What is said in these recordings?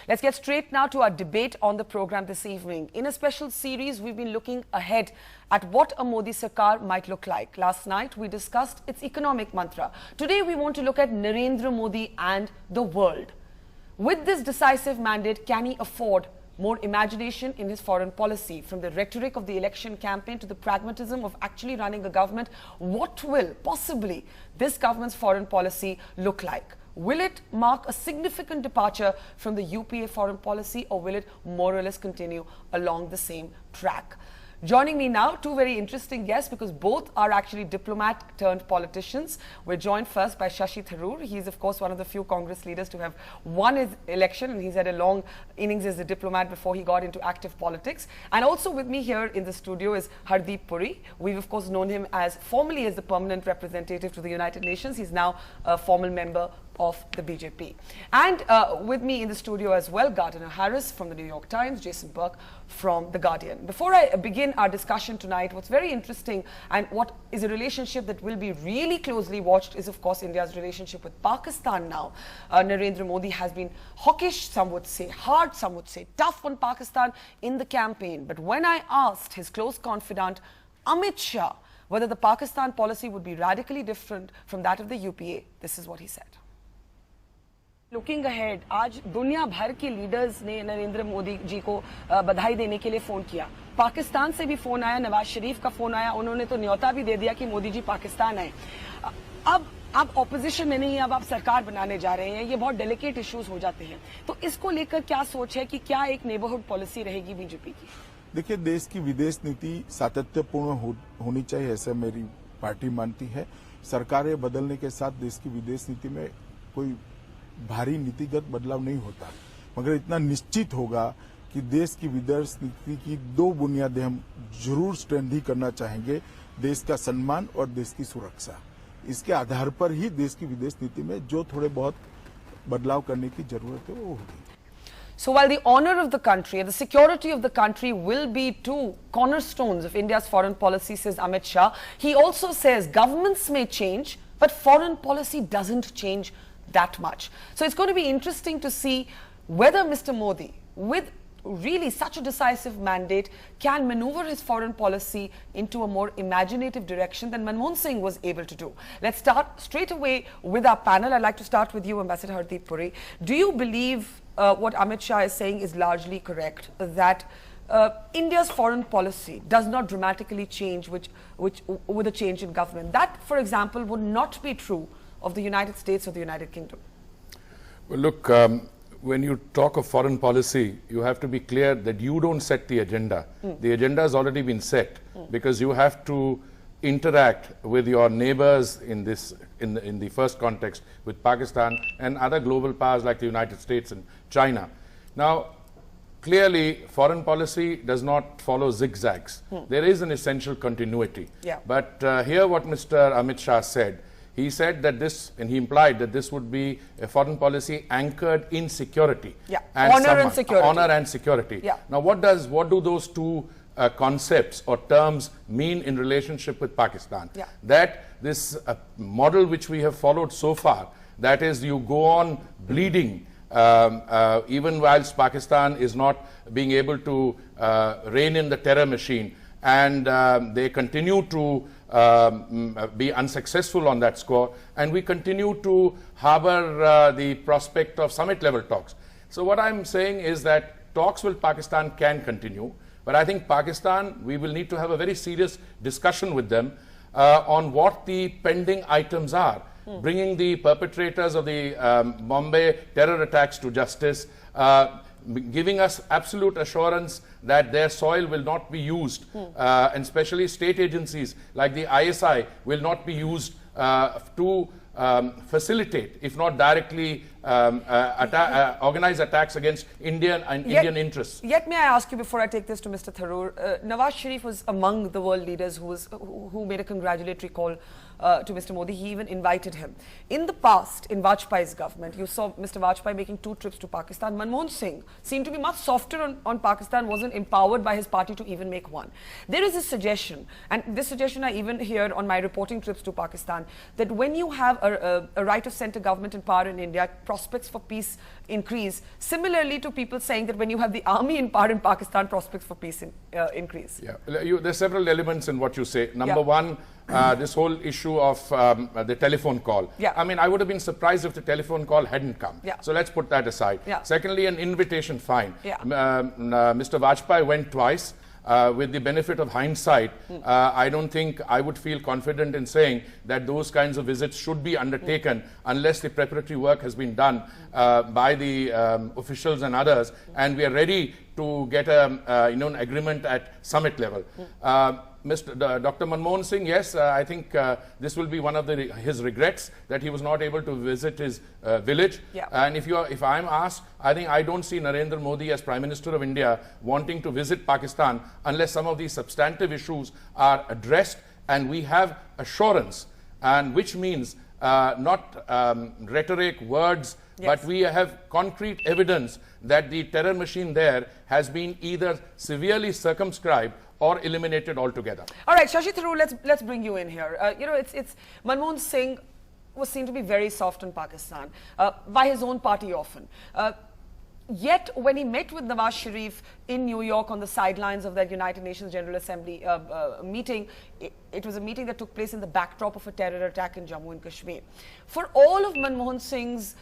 Let's get straight now to our debate on the program this evening. In a special series, we've been looking ahead at what a Modi Sarkar might look like. Last night, we discussed its economic mantra. Today, we want to look at Narendra Modi and the world. With this decisive mandate, can he afford more imagination in his foreign policy? From the rhetoric of the election campaign to the pragmatism of actually running a government, what will possibly this government's foreign policy look like? Will it mark a significant departure from the UPA foreign policy, or will it more or less continue along the same track? Joining me now, two very interesting guests, because both are actually diplomat turned politicians. We're joined first by Shashi Tharoor. He's, of course, one of the few Congress leaders to have won his election, and he's had a long innings as a diplomat before he got into active politics. And also with me here in the studio is Hardeep Puri. We've, of course, known him formerly as the permanent representative to the United Nations. He's now a formal member of the BJP. And with me in the studio as well, Gardner Harris from the New York Times, Jason Burke from The Guardian. Before I begin our discussion tonight, what's very interesting and what is a relationship that will be really closely watched is, of course, India's relationship with Pakistan now. Narendra Modi has been hawkish, some would say hard, some would say tough on Pakistan in the campaign. But when I asked his close confidant, Amit Shah, whether the Pakistan policy would be radically different from that of the UPA, this is what he said. Looking ahead, आज दुनिया भर के leaders ने नरेंद्र मोदी जी को बधाई देने के लिए फोन किया. पाकिस्तान से भी फोन आया, नवाज शरीफ का फोन आया, उन्होंने तो न्योता भी दे दिया कि मोदी जी पाकिस्तान आए. अब आप ऑपोजिशन में नहीं, अब आप सरकार बनाने जा रहे हैं, ये बहुत डेलिकेट इश्यूज हो जाते हैं. तो इसको लेकर क्या सोच है कि क्या एक नेबरहुड पॉलिसी रहेगी बीजेपी की? देखिए, देश की विदेश नीति सातत्यपूर्ण होनी चाहिए, ऐसा मेरी पार्टी मानती है. सरकारें बदलने के साथ देश की विदेश नीति में कोई भारी नीतिगत बदलाव नहीं होता, मगर इतना निश्चित होगा कि देश की विदेश नीति की दो बुनियादें हम जरूर स्ट्रेंथी करना चाहेंगे: देश का सम्मान और देश की सुरक्षा. इसके आधार पर ही देश की विदेश नीति में जो थोड़े बहुत बदलाव करने की जरूरत है वो होगी. So while the honor of the country and the security of the country will be two cornerstones of India's foreign policy, says Amit Shah, he also says governments may change, but foreign policy doesn't change that much. So it's going to be interesting to see whether Mr. Modi, with really such a decisive mandate, can maneuver his foreign policy into a more imaginative direction than Manmohan Singh was able to do. Let's start straight away with our panel. I'd like to start with you, Ambassador Hardeep Puri. Do you believe what Amit Shah is saying is largely correct, that India's foreign policy does not dramatically change with a change in government? That, for example, would not be true of the United States or the United Kingdom. Well, look, when you talk of foreign policy, you have to be clear that you don't set the agenda. The agenda has already been set because you have to interact with your neighbors in the first context, with Pakistan and other global powers like the United States and China. Now, clearly, foreign policy does not follow zigzags. There is an essential continuity. Yeah. But here what Mr. Amit Shah said, he said that this, and he implied that this would be a foreign policy anchored in security. Yeah, honor and security. Honor and security. Yeah. Now, what do those two concepts or terms mean in relationship with Pakistan? Yeah. That this model which we have followed so far, that is, you go on bleeding even whilst Pakistan is not being able to rein in the terror machine, and they continue to be unsuccessful on that score, and we continue to harbor the prospect of summit level talks. So what I'm saying is that talks with Pakistan can continue, but I think Pakistan, we will need to have a very serious discussion with them on what the pending items are. Bringing the perpetrators of the Bombay terror attacks to justice, giving us absolute assurance that their soil will not be used, and especially state agencies like the ISI will not be used to facilitate, if not directly organize attacks against Indian interests. Yet may I ask you, before I take this to Mr. Tharoor, Nawaz Sharif was among the world leaders who made a congratulatory call to Mr. Modi. He even invited him. In the past, in Vajpayee's government, you saw Mr. Vajpayee making 2 trips to Pakistan. Manmohan Singh seemed to be much softer on Pakistan, wasn't empowered by his party to even make one. There is a suggestion, and this suggestion I even heard on my reporting trips to Pakistan, that when you have a right of centre government in power in India, prospects for peace increase. Similarly to people saying that when you have the army in power in Pakistan, prospects for peace increase. Yeah, there's several elements in what you say. Number one, this whole issue of the telephone call. Yeah. I mean, I would have been surprised if the telephone call hadn't come. Yeah. So let's put that aside. Yeah. Secondly, an invitation, fine. Yeah. Mr. Vajpayee went twice. With the benefit of hindsight, I don't think I would feel confident in saying that those kinds of visits should be undertaken unless the preparatory work has been done by the officials and others, and we are ready to get an agreement at summit level. Dr. Manmohan Singh, yes, I think this will be one of his regrets that he was not able to visit his village. Yeah. And if I'm asked, I think I don't see Narendra Modi as Prime Minister of India wanting to visit Pakistan unless some of these substantive issues are addressed and we have assurance, and which means not rhetoric, words, yes, but we have concrete evidence that the terror machine there has been either severely circumscribed or eliminated altogether. All right, Shashi Tharoor, let's bring you in here. It's Manmohan Singh was seen to be very soft on Pakistan by his own party often. Yet, when he met with Nawaz Sharif in New York on the sidelines of that United Nations General Assembly meeting, it was a meeting that took place in the backdrop of a terror attack in Jammu and Kashmir. For all of Manmohan Singh's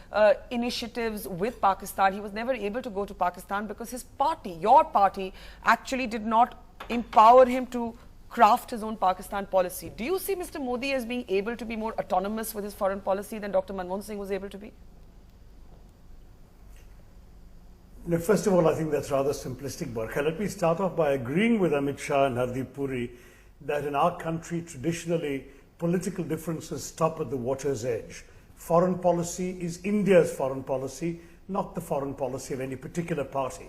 initiatives with Pakistan, he was never able to go to Pakistan because his party, your party, actually did not empower him to craft his own Pakistan policy. Do you see Mr. Modi as being able to be more autonomous with his foreign policy than Dr. Manmohan Singh was able to be? First of all, I think that's rather simplistic, Barkha. Let me start off by agreeing with Amit Shah and Hardeep Puri that in our country, traditionally, political differences stop at the water's edge. Foreign policy is India's foreign policy, not the foreign policy of any particular party.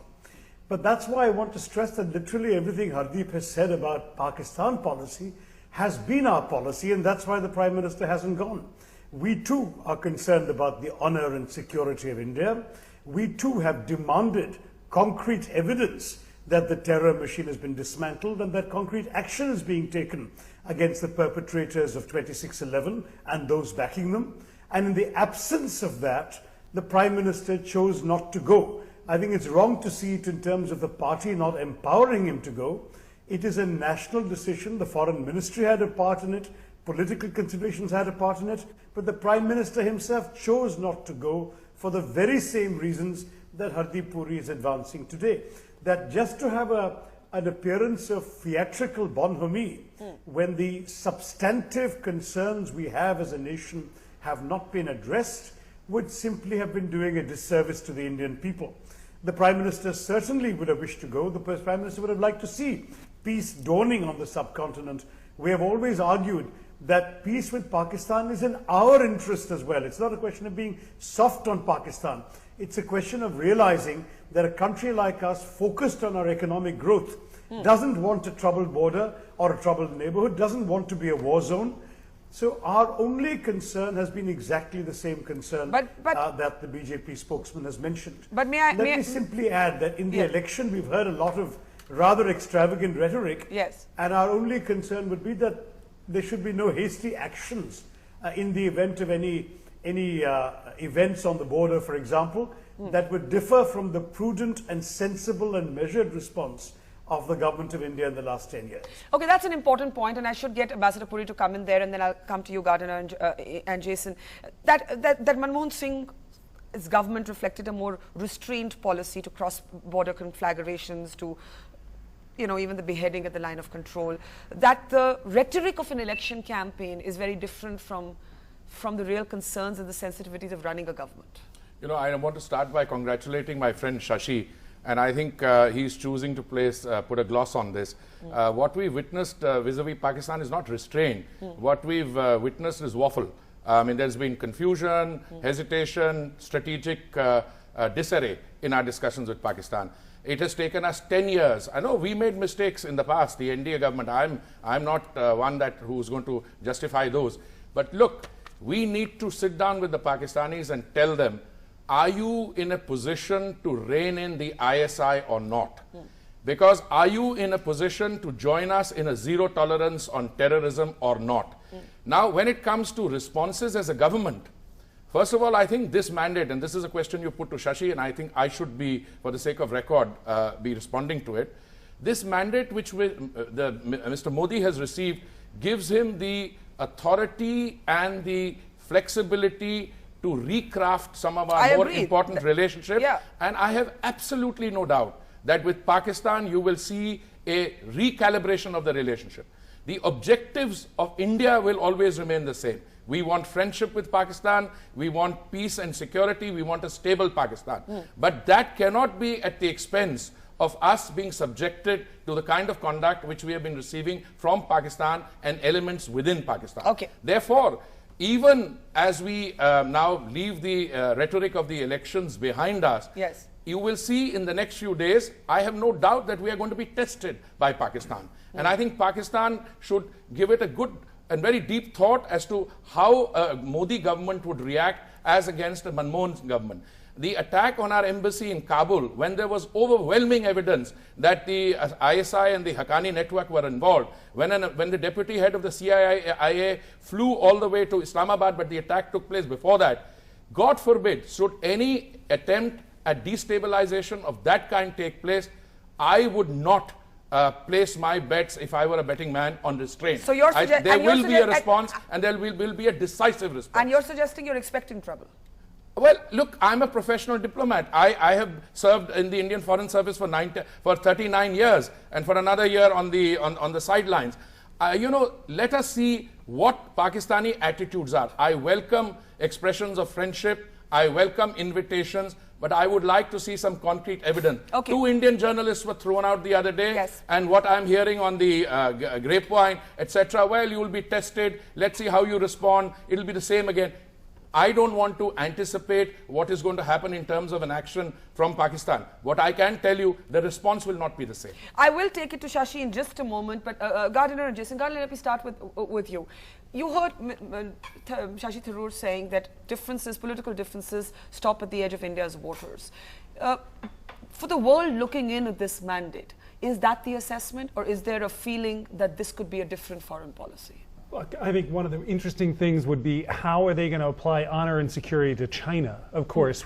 But that's why I want to stress that literally everything Hardeep has said about Pakistan policy has been our policy, and that's why the Prime Minister hasn't gone. We too are concerned about the honour and security of India. We too have demanded concrete evidence that the terror machine has been dismantled and that concrete action is being taken against the perpetrators of 26/11 and those backing them. And in the absence of that, the Prime Minister chose not to go. I think it's wrong to see it in terms of the party not empowering him to go. It is a national decision. The Foreign Ministry had a part in it. Political considerations had a part in it. But the Prime Minister himself chose not to go for the very same reasons that Hardeep Puri is advancing today. That just to have an appearance of theatrical bonhomie when the substantive concerns we have as a nation have not been addressed would simply have been doing a disservice to the Indian people. The Prime Minister certainly would have wished to go. The Prime Minister would have liked to see peace dawning on the subcontinent. We have always argued that peace with Pakistan is in our interest as well. It's not a question of being soft on Pakistan. It's a question of realizing that a country like us, focused on our economic growth, doesn't want a troubled border or a troubled neighborhood, doesn't want to be a war zone. So our only concern has been exactly the same concern that the BJP spokesman has mentioned. But Let me simply add that in the election we've heard a lot of rather extravagant rhetoric. Yes. And our only concern would be that there should be no hasty actions in the event of any events on the border, for example, that would differ from the prudent and sensible and measured response of the government of India in the last 10 years. Okay, that's an important point, and I should get Ambassador Puri to come in there, and then I'll come to you, Gardiner and Jason. That Manmohan Singh's government reflected a more restrained policy to cross-border conflagrations, to even the beheading at the line of control. That the rhetoric of an election campaign is very different from the real concerns and the sensitivities of running a government. I want to start by congratulating my friend Shashi. And I think he's choosing to put a gloss on this. What we witnessed vis-a-vis Pakistan is not restraint. What we've witnessed is waffle. I mean, there's been confusion, hesitation, strategic disarray in our discussions with Pakistan. It has taken us 10 years. I know we made mistakes in the past, the NDA government. I'm not one who's going to justify those. But look, we need to sit down with the Pakistanis and tell them, are you in a position to rein in the ISI or not? Because are you in a position to join us in a zero tolerance on terrorism or not? Now, when it comes to responses as a government, first of all, I think this mandate, and this is a question you put to Shashi, and I think I should be, for the sake of record, be responding to it. This mandate which Mr. Modi has received gives him the authority and the flexibility to recraft some of our more important relationships. Yeah. And I have absolutely no doubt that with Pakistan, you will see a recalibration of the relationship. The objectives of India will always remain the same. We want friendship with Pakistan, we want peace and security, we want a stable Pakistan. But that cannot be at the expense of us being subjected to the kind of conduct which we have been receiving from Pakistan and elements within Pakistan. Okay. Therefore, even as we now leave the rhetoric of the elections behind us, yes, you will see in the next few days, I have no doubt that we are going to be tested by Pakistan. And I think Pakistan should give it a good and very deep thought as to how a Modi government would react as against a Manmohan government. The attack on our embassy in Kabul, when there was overwhelming evidence that the ISI and the Haqqani network were involved, when the deputy head of the CIA flew all the way to Islamabad, but the attack took place before that, God forbid, should any attempt at destabilization of that kind take place, I would not place my bets, if I were a betting man, on restraint. So you're there will be a response, and there will be a decisive response. And you're suggesting you're expecting trouble? Well, look, I'm a professional diplomat. I have served in the Indian Foreign Service for 39 years, and for another year on the sidelines. Let us see what Pakistani attitudes are. I welcome expressions of friendship. I welcome invitations. But I would like to see some concrete evidence. Okay. 2 Indian journalists were thrown out the other day. Yes. And what I'm hearing on the grapevine, etc., well, you will be tested. Let's see how you respond. It'll be the same again. I don't want to anticipate what is going to happen in terms of an action from Pakistan. What I can tell you, the response will not be the same. I will take it to Shashi in just a moment, but Gardiner and Jason, Gardiner, let me start with you. You heard Shashi Tharoor saying that political differences stop at the edge of India's borders. For the world looking in at this mandate, is that the assessment, or is there a feeling that this could be a different foreign policy? Look, I think one of the interesting things would be, how are they going to apply honor and security to China? Of course,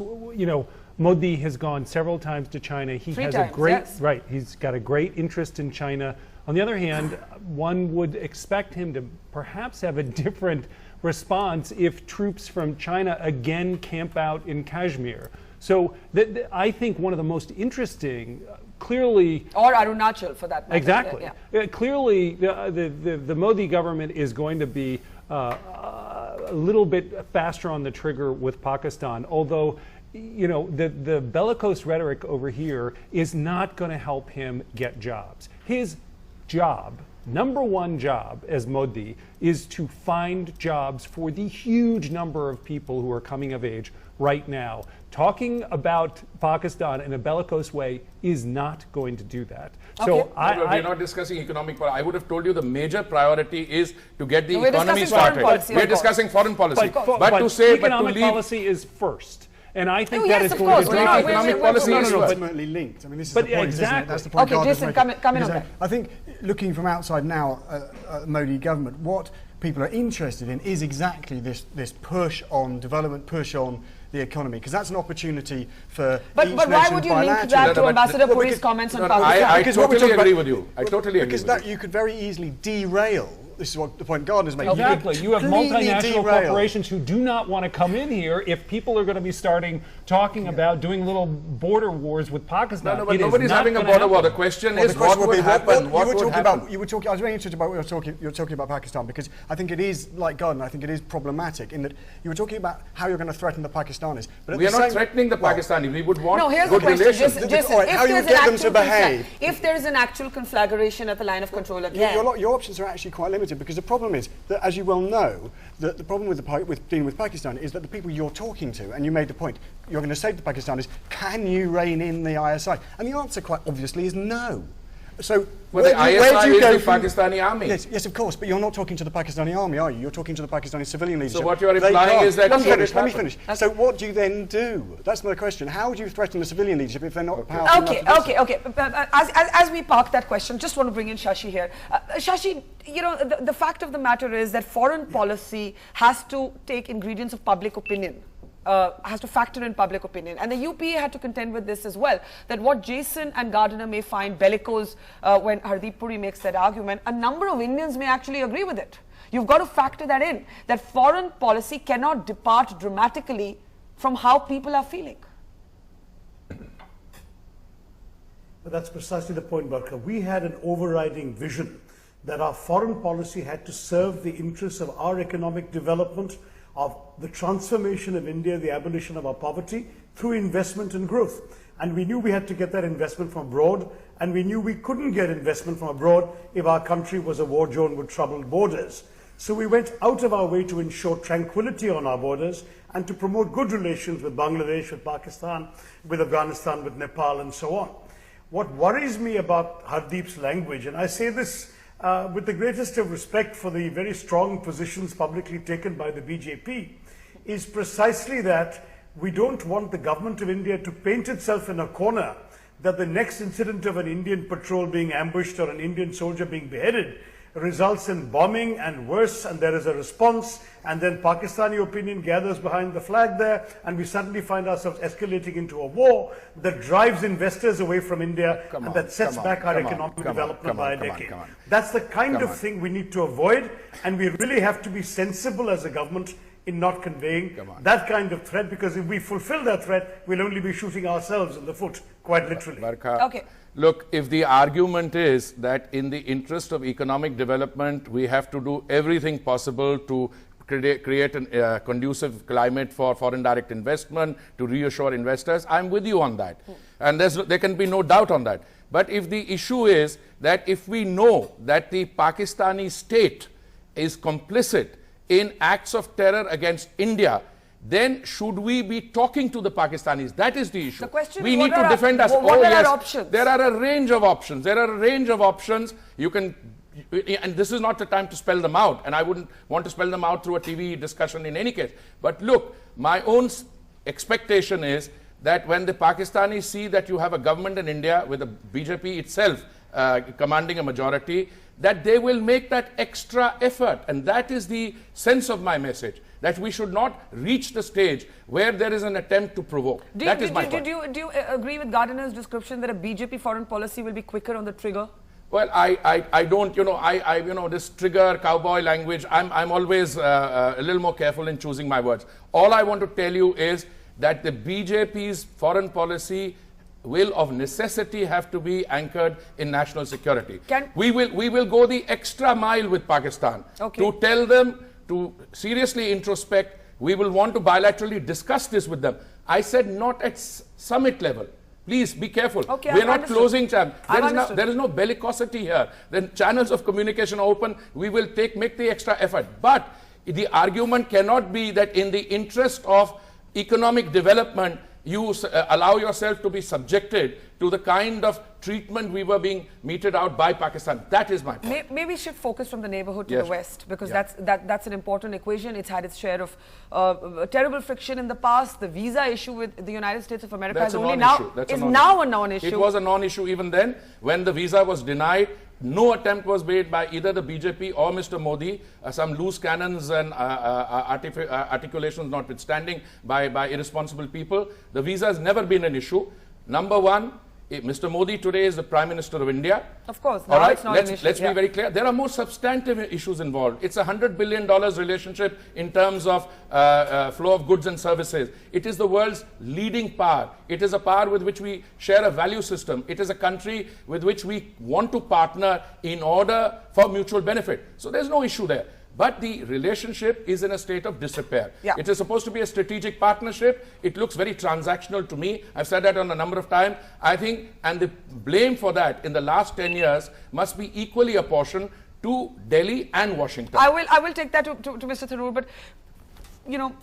Modi has gone several times to China. He has a great, right, he's got a great interest in China. On the other hand, one would expect him to perhaps have a different response if troops from China again camp out in Kashmir. So I think one of the most interesting, clearly, or Arunachal for that matter. Exactly. Yeah. Clearly, the Modi government is going to be a little bit faster on the trigger with Pakistan, although the bellicose rhetoric over here is not going to help him get jobs. His job, number one job as Modi, is to find jobs for the huge number of people who are coming of age right now. Talking about Pakistan in a bellicose way is not going to do that. Okay. So we're not discussing economic policy. I would have told you the major priority is to get the economy started. We're discussing foreign policy. But economic policy is first. And I think that is going to drive economic policy is ultimately linked. I mean, this is the point, isn't it? That's the point. Okay, Jason, come in on that. I think looking from outside now, Modi government, what people are interested in is exactly this push on development, push on the economy, because that's an opportunity for But why would you link that to Ambassador Puri's comments on Pakistan? I totally agree with you. I totally agree with you. Because you could very easily derail. This is what the point Gardner's making. Exactly. You have multinational corporations who do not want to come in here if people are going to be talking about doing little border wars with Pakistan. No, but nobody's having a border war. The question is what would happen. I was very interested about what you're talking about Pakistan, because I think it is, like Gardner, I think it is problematic in that you were talking about how you're going to threaten the Pakistanis. But we are not threatening the Pakistanis. We would want good relations. How you get them to behave. If there is an actual conflagration at the line of control again. Your options are actually quite limited, because the problem is that, as you well know, the problem with dealing with Pakistan is that the people you're talking to, and you made the point, you're going to say to the Pakistanis, can you rein in the ISI? And the answer quite obviously is no. So Well, the where ISI do you go is the from- Pakistani army. Yes, of course, but you're not talking to the Pakistani army, are you? You're talking to the Pakistani civilian leadership. So what you're They implying can't. is that Let me should finish. it Let me happen? finish. So what do you then do? That's my question. How do you threaten the civilian leadership if they're not powerful enough to do so? Okay. As we park that question, just want to bring in Shashi here. Shashi, you know, the fact of the matter is that foreign policy has to take ingredients of public opinion. Has to factor in public opinion. And the UPA had to contend with this as well, that what Jason and Gardiner may find bellicose when Hardeep Puri makes that argument, a number of Indians may actually agree with it. You've got to factor that in, that foreign policy cannot depart dramatically from how people are feeling. But that's precisely the point, Barkha. We had an overriding vision that our foreign policy had to serve the interests of our economic development, of the transformation of India, the abolition of our poverty, through investment and growth. And we knew we had to get that investment from abroad, and we knew we couldn't get investment from abroad if our country was a war zone with troubled borders. So we went out of our way to ensure tranquility on our borders and to promote good relations with Bangladesh, with Pakistan, with Afghanistan, with Nepal, and so on. What worries me about Hardeep's language, and I say this with the greatest of respect for the very strong positions publicly taken by the BJP, is precisely that we don't want the government of India to paint itself in a corner, that the next incident of an Indian patrol being ambushed or an Indian soldier being beheaded results in bombing and worse, and there is a response, and then Pakistani opinion gathers behind the flag there, and we suddenly find ourselves escalating into a war that drives investors away from India and that sets back our economic development by a decade. That's the kind of thing we need to avoid, and we really have to be sensible as a government in not conveying that kind of threat, because if we fulfill that threat, we'll only be shooting ourselves in the foot, quite literally. Okay. Look, if the argument is that in the interest of economic development, we have to do everything possible to create a conducive climate for foreign direct investment, to reassure investors, I'm with you on that. And there can be no doubt on that. But if the issue is that if we know that the Pakistani state is complicit in acts of terror against India, then should we be talking to the Pakistanis? That is the issue. The question we is, need to defend us. What are yes, our options? There are a range of options. There are a range of options. You can, and this is not the time to spell them out, and I wouldn't want to spell them out through a TV discussion in any case. But look, my own expectation is that when the Pakistanis see that you have a government in India with the BJP itself commanding a majority, that they will make that extra effort. And that is the sense of my message, that we should not reach the stage where there is an attempt to provoke. Do you agree with Gardiner's description that a BJP foreign policy will be quicker on the trigger? Well, I don't, you know, this trigger cowboy language, I'm always a little more careful in choosing my words. All I want to tell you is that the BJP's foreign policy will of necessity have to be anchored in national security. We will go the extra mile with Pakistan to tell them to seriously introspect. We will want to bilaterally discuss this with them. I said not at summit level. Please be careful. We're not closing channels. There is no bellicosity here. The channels of communication are open. We will make the extra effort. But the argument cannot be that in the interest of economic development, you allow yourself to be subjected to the kind of treatment we were being meted out by Pakistan. That is my point. Maybe we should focus from the neighborhood to the west, because that's an important equation. It's had its share of terrible friction in the past. The visa issue with the United States of America is now a non-issue. It was a non-issue even then. When the visa was denied, no attempt was made by either the BJP or Mr. Modi, some loose cannons and articulations notwithstanding by irresponsible people. The visa has never been an issue. Number one, Mr. Modi today is the Prime Minister of India. Of course, now it's not an issue. Let's be very clear. There are more substantive issues involved. It's a $100 billion relationship in terms of flow of goods and services. It is the world's leading power. It is a power with which we share a value system. It is a country with which we want to partner in order for mutual benefit. So there's no issue there. But the relationship is in a state of disrepair. It is supposed to be a strategic partnership. It looks very transactional to me. I've said that on a number of times. I think, and the blame for that in the last 10 years must be equally apportioned to Delhi and Washington. I will take that to Mr. Tharoor, but, you know,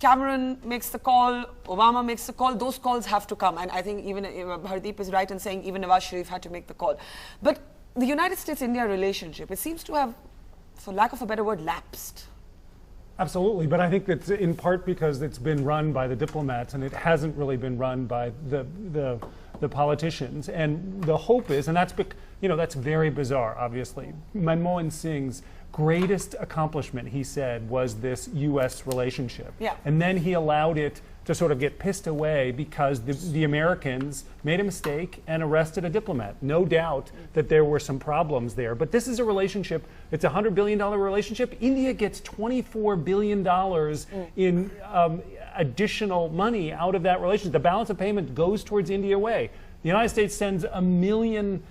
Cameron makes the call, Obama makes the call, those calls have to come. And I think even Hardeep is right in saying even Nawaz Sharif had to make the call. But the United States-India relationship, it seems to have, for lack of a better word, lapsed. Absolutely, but I think it's in part because it's been run by the diplomats and it hasn't really been run by the politicians. And the hope is, and that's, that's very bizarre, obviously. Manmohan Singh's greatest accomplishment, he said, was this U.S. relationship. Yeah. And then he allowed it to sort of get pissed away because the Americans made a mistake and arrested a diplomat. No doubt that there were some problems there. But this is a relationship, it's a $100 billion relationship. India gets $24 billion in additional money out of that relationship. The balance of payment goes towards India way. The United States sends 1 million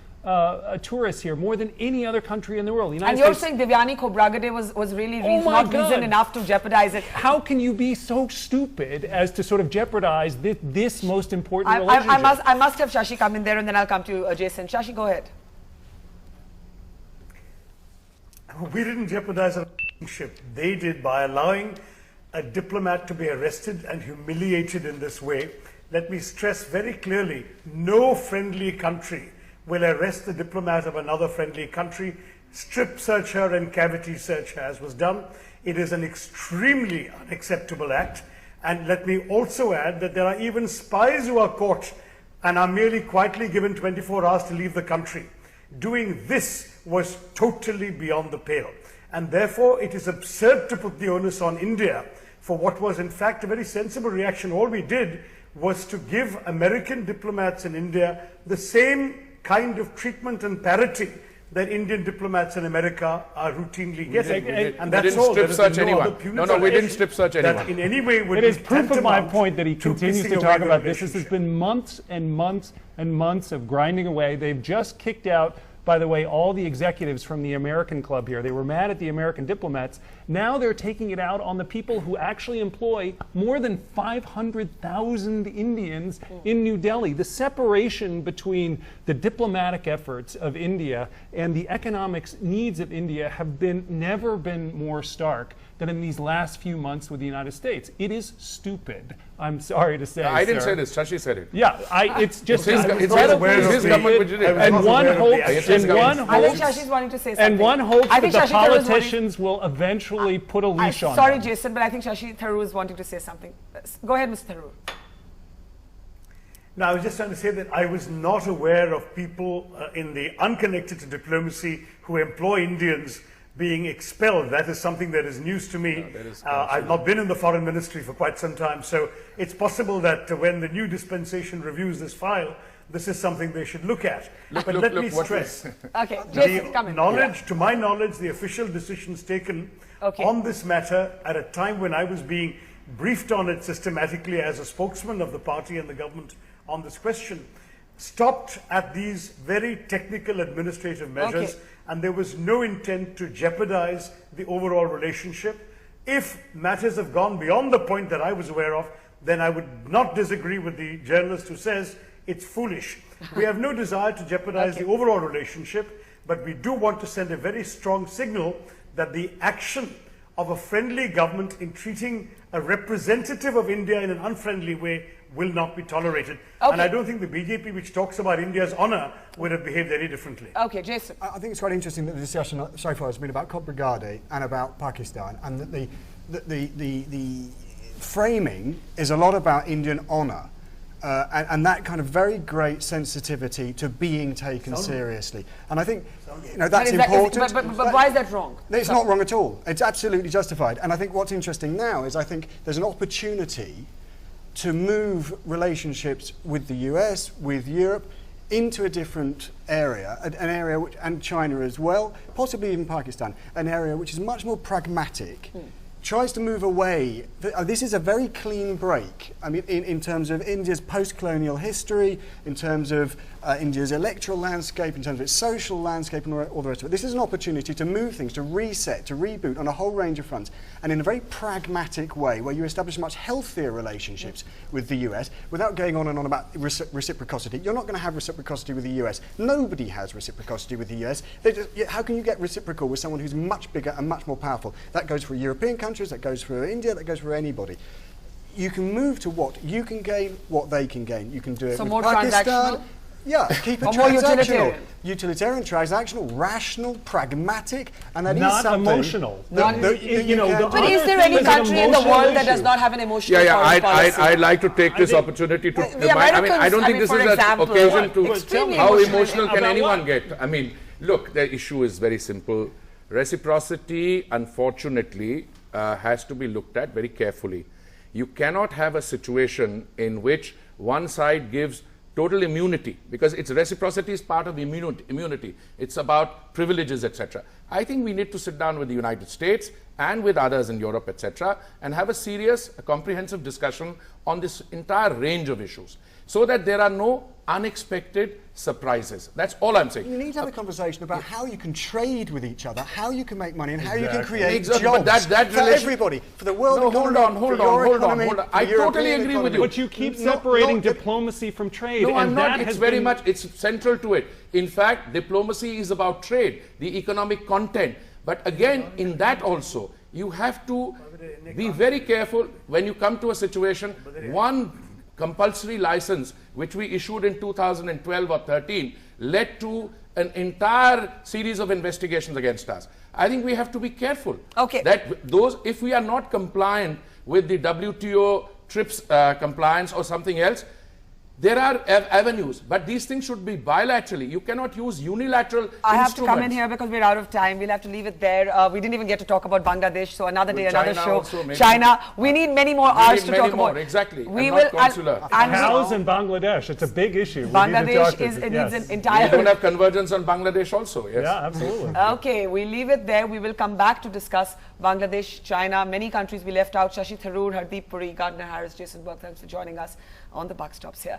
tourists here, more than any other country in the world. And you're saying Devyani Khobragade was really not reason enough to jeopardize it. How can you be so stupid as to sort of jeopardize this most important relationship? I must have Shashi come in there and then I'll come to Jason. Shashi, go ahead. We didn't jeopardize a relationship. They did by allowing a diplomat to be arrested and humiliated in this way. Let me stress very clearly, no friendly country will arrest the diplomat of another friendly country, strip search her and cavity search her, as was done. It is an extremely unacceptable act. And let me also add that there are even spies who are caught and are merely quietly given 24 hours to leave the country. Doing this was totally beyond the pale. And therefore, it is absurd to put the onus on India for what was in fact a very sensible reaction. All we did was to give American diplomats in India the same kind of treatment and parity that Indian diplomats in America are routinely getting. And that's all. Strip search anyone. No, we didn't strip search anyone. That in any way would it is proof of my point that he continues to talk about this. This has been months and months and months of grinding away. They've just kicked out, by the way, all the executives from the American club here. They were mad at the American diplomats. Now they're taking it out on the people who actually employ more than 500,000 Indians in New Delhi. The separation between the diplomatic efforts of India and the economic needs of India have never been more stark than in these last few months with the United States. It is stupid. I'm sorry to say. I didn't say this. Shashi said it. Yeah, it's just his government which did it. And one hope, I think Shashi's wanting to say something. And one hope that the politicians will eventually put a leash on. Sorry, them. Jason, but I think Shashi Tharoor is wanting to say something. Go ahead, Mr. Tharoor. Now, I was just trying to say that I was not aware of people in the unconnected to diplomacy who employ Indians being expelled. That is something that is news to me. I've not been in the foreign ministry for quite some time, so it's possible that when the new dispensation reviews this file, this is something they should look at. But let me stress, okay, Jason, come in. To my knowledge, the official decisions taken on this matter at a time when I was being briefed on it systematically as a spokesman of the party and the government on this question, stopped at these very technical administrative measures, and there was no intent to jeopardize the overall relationship. If matters have gone beyond the point that I was aware of, then I would not disagree with the journalist who says it's foolish. We have no desire to jeopardize the overall relationship, but we do want to send a very strong signal that the action of a friendly government in treating a representative of India in an unfriendly way will not be tolerated. And I don't think the BJP, which talks about India's honor, would have behaved any differently. Okay, Jason. I think it's quite interesting that the discussion so far has been about Khobragade and about Pakistan, and that the framing is a lot about Indian honor. And that kind of very great sensitivity to being taken seriously. And I think that's important. But why is that wrong? It's not wrong at all. It's absolutely justified. And I think what's interesting now is I think there's an opportunity to move relationships with the US, with Europe, into a different area, an area which, and China as well, possibly even Pakistan, an area which is much more pragmatic, tries to move away. This is a very clean break. I mean, in terms of India's post-colonial history, in terms of India's electoral landscape, in terms of its social landscape, and all the rest of it. This is an opportunity to move things, to reset, to reboot on a whole range of fronts, and in a very pragmatic way, where you establish much healthier relationships with the US, without going on and on about reciprocity. You're not going to have reciprocity with the US. Nobody has reciprocity with the US. How can you get reciprocal with someone who's much bigger and much more powerful? That goes for European countries, that goes for India, that goes for anybody. you can move to what you can gain, what they can gain. You can do it So with more Pakistan. transactional? Yeah, keep it Or more transactional. utilitarian? Transactional, rational, pragmatic, and that is Not something emotional. you know, But is there any It's an country in the emotional world that issue. does not have an emotional Yeah, foreign policy? I'd like to take this think opportunity to the remind, I don't think Americans, this for is an example, occasion to extremely how emotional. emotional can About anyone what? get. I mean, look, the issue is very simple. Reciprocity, unfortunately, has to be looked at very carefully. You cannot have a situation in which one side gives total immunity, because its reciprocity is part of immunity. It's about privileges, etc. I think we need to sit down with the United States and with others in Europe, etc., and have a serious, comprehensive discussion on this entire range of issues, so that there are no unexpected surprises. That's all I'm saying. You need to have a conversation about how you can trade with each other, how you can make money, and how you can Exactly. create Exactly, jobs but that for relation- everybody, for the world No, economy, hold for your economy, on. for I the totally European agree with economy. you. But you keep No, separating no, diplomacy from trade. No, and I'm not. that It's has very been- much, it's central to it. In fact, diplomacy is about trade, the economic content. But again, in that also, you have to be very careful when you come to a situation. One compulsory license, which we issued in 2012 or 13, led to an entire series of investigations against us. I think we have to be careful. Okay. That those, if we are not compliant with the WTO TRIPS compliance or something else, there are avenues, but these things should be bilaterally. You cannot use unilateral I have to come in instruments. here because we're out of time. We'll have to leave it there. We didn't even get to talk about Bangladesh, so another day, Well, another China show. also, maybe. China. We need many more We hours need to many talk more, about. exactly, We and will. not consular. Cows in Bangladesh. It's a big issue. We need to Bangladesh talk to is it. it Yes. needs an We entire. don't have convergence on Bangladesh also, yes. Yeah, absolutely. Okay, we leave it there. We will come back to discuss Bangladesh, China, many countries we left out. Shashi Tharoor, Hardeep Puri, Gardner Harris, Jason Burke, thanks for joining us on the Buck Stops here.